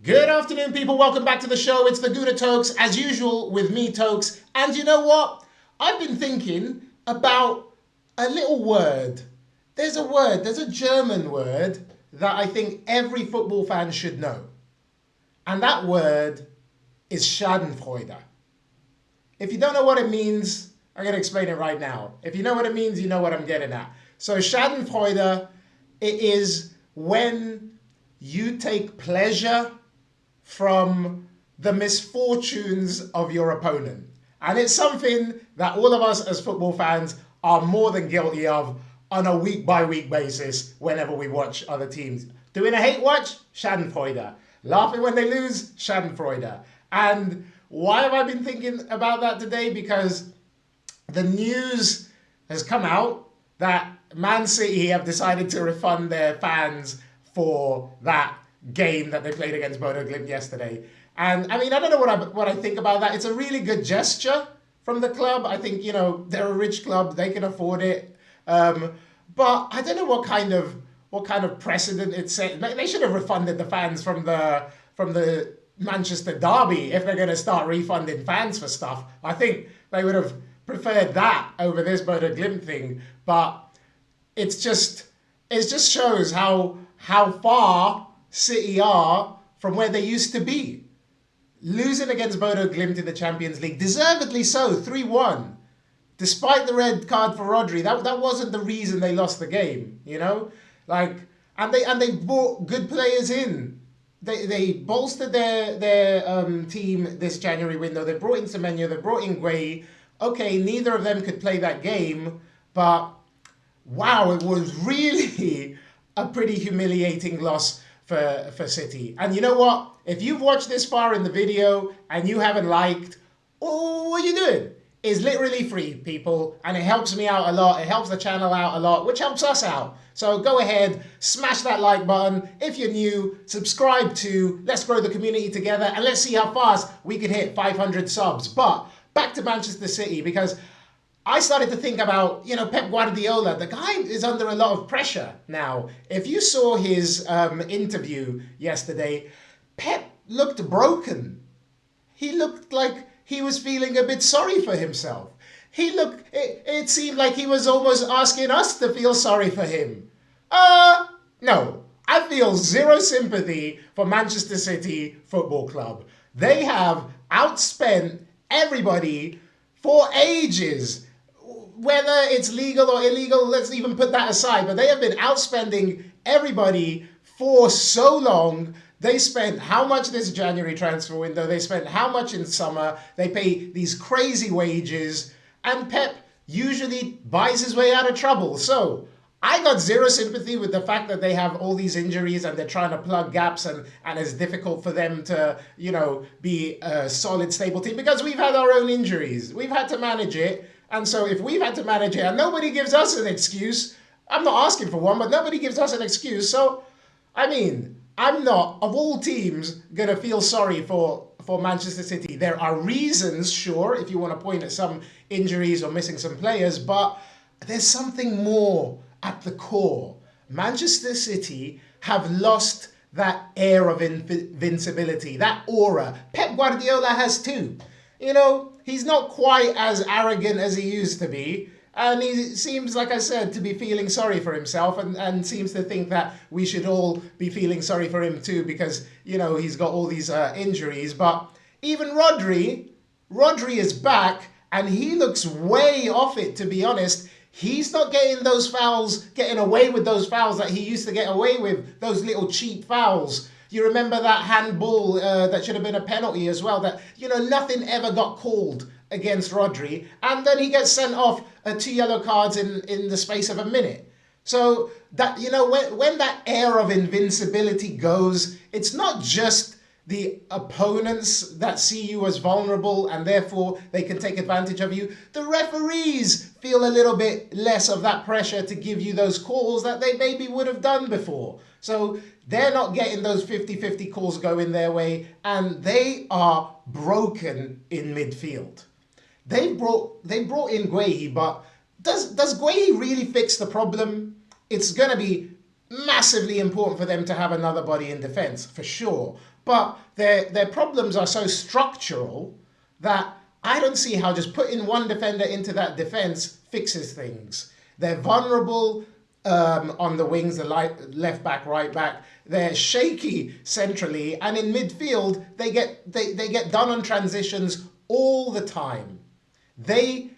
Good afternoon, people. Welcome back to the show. It's the Gouda Tokes, as usual, with me, Tokes. And you know what? I've been thinking about a little word. There's a German word that I think every football fan should know. And that word is Schadenfreude. If you don't know what it means, I'm going to explain it right now. If you know what it means, you know what I'm getting at. So Schadenfreude, it is when you take pleasure from the misfortunes of your opponent. And it's something that all of us as football fans are more than guilty of on a week-by-week basis whenever we watch other teams. Doing a hate watch? Schadenfreude. Laughing when they lose? Schadenfreude. And why have I been thinking about that today? Because the news has come out that Man City have decided to refund their fans for that game that they played against Bodo Glimt yesterday. And I mean, I don't know what I think about that. It's a really good gesture from the club. I think, you know, they're a rich club, they can afford it. But I don't know what kind of precedent it set. They should have refunded the fans from the Manchester derby if they're going to start refunding fans for stuff. I think they would have preferred that over this Bodo Glimt thing. But it just shows how far City are from where they used to be. Losing against Bodo Glimt in the Champions League, deservedly so, 3-1. Despite the red card for Rodri, that wasn't the reason they lost the game, you know? Like, and they brought good players in. They bolstered their team this January window. They brought in Semenyo, they brought in Gueye. Okay, neither of them could play that game, but wow, it was really a pretty humiliating loss for City. And you know what? If you've watched this far in the video and you haven't liked, all you're doing is literally free, people. And it helps me out a lot. It helps the channel out a lot, which helps us out. So go ahead, smash that like button. If you're new, subscribe to Let's Grow the Community Together. And let's see how fast we can hit 500 subs. But back to Manchester City, because I started to think about, you know, Pep Guardiola. The guy is under a lot of pressure now. If you saw his interview yesterday, Pep looked broken. He looked like he was feeling a bit sorry for himself. It seemed like he was almost asking us to feel sorry for him. No, I feel zero sympathy for Manchester City Football Club. They have outspent everybody for ages. Whether it's legal or illegal, let's even put that aside. But they have been outspending everybody for so long. They spent how much this January transfer window? They spent how much in summer? They pay these crazy wages. And Pep usually buys his way out of trouble. So I got zero sympathy with the fact that they have all these injuries and they're trying to plug gaps and it's difficult for them to, you know, be a solid, stable team. Because we've had our own injuries. We've had to manage it. And so if we've had to manage it and nobody gives us an excuse, I'm not asking for one, but nobody gives us an excuse. So, I mean, I'm not, of all teams, going to feel sorry for Manchester City. There are reasons, sure, if you want to point at some injuries or missing some players, but there's something more at the core. Manchester City have lost that air of invincibility, that aura. Pep Guardiola has too. You know, he's not quite as arrogant as he used to be. And he seems, like I said, to be feeling sorry for himself and seems to think that we should all be feeling sorry for him too because, you know, he's got all these injuries. But even Rodri is back and he looks way off it, to be honest. He's not getting those fouls, getting away with those fouls that he used to get away with, those little cheap fouls. You remember that handball that should have been a penalty as well, that, you know, nothing ever got called against Rodri. And then he gets sent off 2 yellow cards in the space of a minute. So that, you know, when that air of invincibility goes, it's not just the opponents that see you as vulnerable and therefore they can take advantage of you. The referees feel a little bit less of that pressure to give you those calls that they maybe would have done before. So they're not getting those 50-50 calls going their way, and they are broken in midfield. They brought in Gueye, but does Gueye really fix the problem? It's going to be massively important for them to have another body in defence, for sure. But their problems are so structural that I don't see how just putting one defender into that defence fixes things. They're vulnerable on the wings, the left back, right back. They're shaky centrally, and in midfield they get done on transitions all the time. They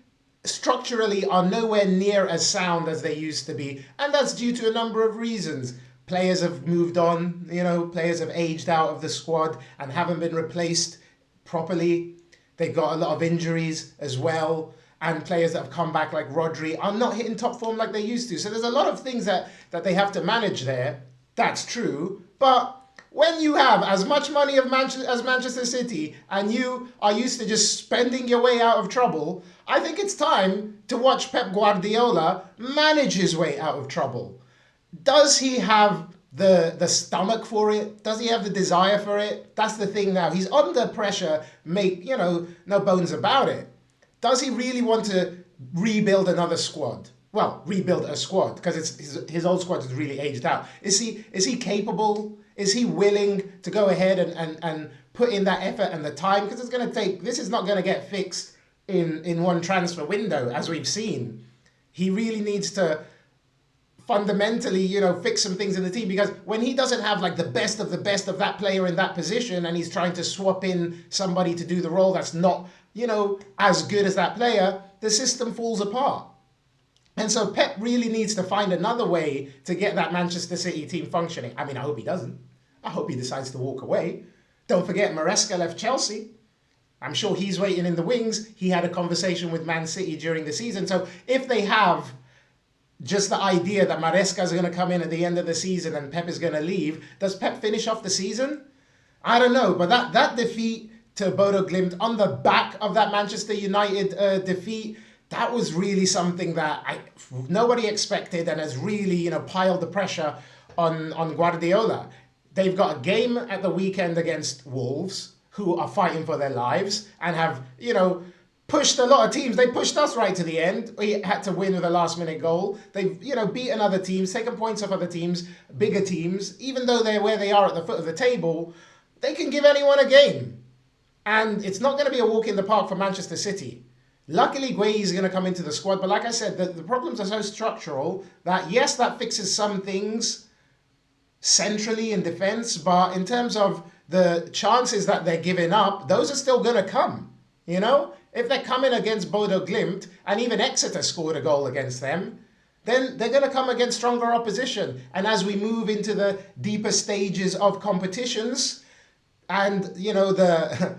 structurally are nowhere near as sound as they used to be, and that's due to a number of reasons. Players have moved on, players have aged out of the squad and haven't been replaced properly. They've got a lot of injuries as well, and players that have come back like Rodri are not hitting top form like they used to. So there's a lot of things that they have to manage there. That's true, but when you have as much money as Manchester City and you are used to just spending your way out of trouble, I think it's time to watch Pep Guardiola manage his way out of trouble. Does he have the stomach for it? Does he have the desire for it? That's the thing now. He's under pressure, no bones about it. Does he really want to rebuild another squad? Well, rebuild a squad, because his old squad is really aged out. Is he capable? Is he willing to go ahead and put in that effort and the time? Because this is not going to get fixed in one transfer window, as we've seen. He really needs to fundamentally, fix some things in the team, because when he doesn't have like the best of that player in that position and he's trying to swap in somebody to do the role that's not, as good as that player, the system falls apart. And so Pep really needs to find another way to get that Manchester City team functioning. I mean, I hope he doesn't. I hope he decides to walk away. Don't forget, Maresca left Chelsea. I'm sure he's waiting in the wings. He had a conversation with Man City during the season. So if they have just the idea that Maresca is going to come in at the end of the season and Pep is going to leave, does Pep finish off the season? I don't know. But that defeat to Bodo Glimt on the back of that Manchester United defeat, that was really something that nobody expected and has really, piled the pressure on Guardiola. They've got a game at the weekend against Wolves, who are fighting for their lives and have, pushed a lot of teams. They pushed us right to the end. We had to win with a last-minute goal. They've, beaten other teams, taken points off other teams, bigger teams. Even though they're where they are at the foot of the table, they can give anyone a game. And it's not going to be a walk in the park for Manchester City. Luckily, Gueye is going to come into the squad. But like I said, the problems are so structural that, yes, that fixes some things centrally in defence. But in terms of the chances that they're giving up, those are still going to come. If they're coming against Bodo Glimt, and even Exeter scored a goal against them, then they're going to come against stronger opposition. And as we move into the deeper stages of competitions and, the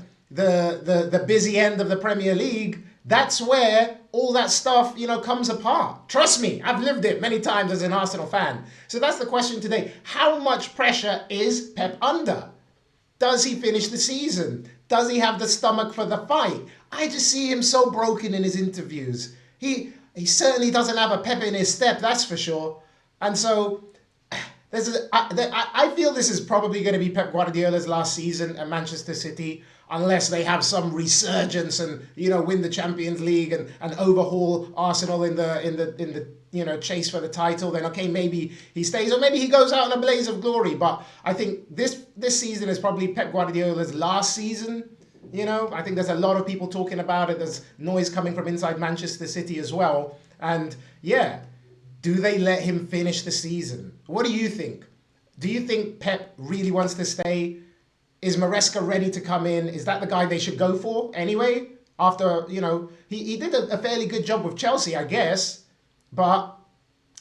busy end of the Premier League, that's where all that stuff, comes apart. Trust me, I've lived it many times as an Arsenal fan. So that's the question today. How much pressure is Pep under? Does he finish the season? Does he have the stomach for the fight? I just see him so broken in his interviews. He certainly doesn't have a pep in his step, that's for sure. And so I feel this is probably going to be Pep Guardiola's last season at Manchester City, unless they have some resurgence and win the Champions League and overhaul Arsenal in the chase for the title. Then okay, maybe he stays, or maybe he goes out in a blaze of glory. But I think this season is probably Pep Guardiola's last season. I think there's a lot of people talking about it. There's noise coming from inside Manchester City as well. And yeah, do they let him finish the season? What do you think? Do you think Pep really wants to stay? Is Maresca ready to come in? Is that the guy they should go for anyway? After, he did a fairly good job with Chelsea, I guess. But,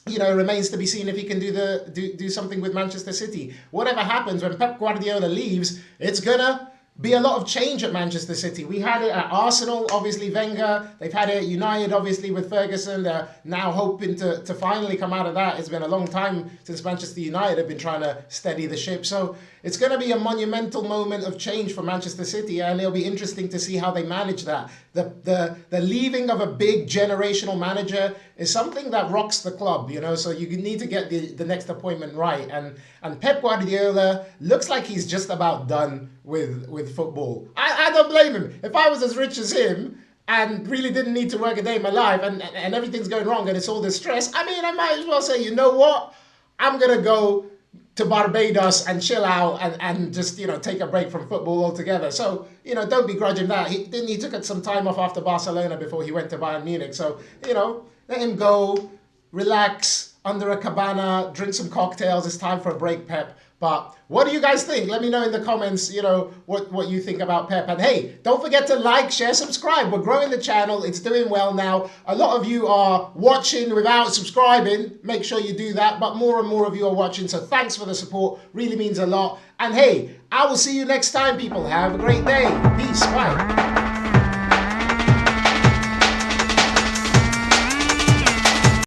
it remains to be seen if he can do something with Manchester City. Whatever happens, when Pep Guardiola leaves, it's going to be a lot of change at Manchester City. We had it at Arsenal, obviously Wenger. They've had it at United, obviously, with Ferguson. They're now hoping to finally come out of that. It's been a long time since Manchester United have been trying to steady the ship. So it's going to be a monumental moment of change for Manchester City, and it'll be interesting to see how they manage that. The leaving of a big generational manager is something that rocks the club, so you need to get the next appointment right. And Pep Guardiola looks like he's just about done with football. I don't blame him. If I was as rich as him and really didn't need to work a day in my life and everything's going wrong and it's all this stress, I might as well say, you know what? I'm going to go to Barbados and chill out and just, take a break from football altogether. So, don't begrudge him that. He took some time off after Barcelona before he went to Bayern Munich. So, let him go, relax under a cabana, drink some cocktails. It's time for a break, Pep. But what do you guys think? Let me know in the comments, what you think about Pep. And hey, don't forget to like, share, subscribe. We're growing the channel. It's doing well now. A lot of you are watching without subscribing. Make sure you do that. But more and more of you are watching. So thanks for the support. Really means a lot. And hey, I will see you next time, people. Have a great day. Peace. Bye.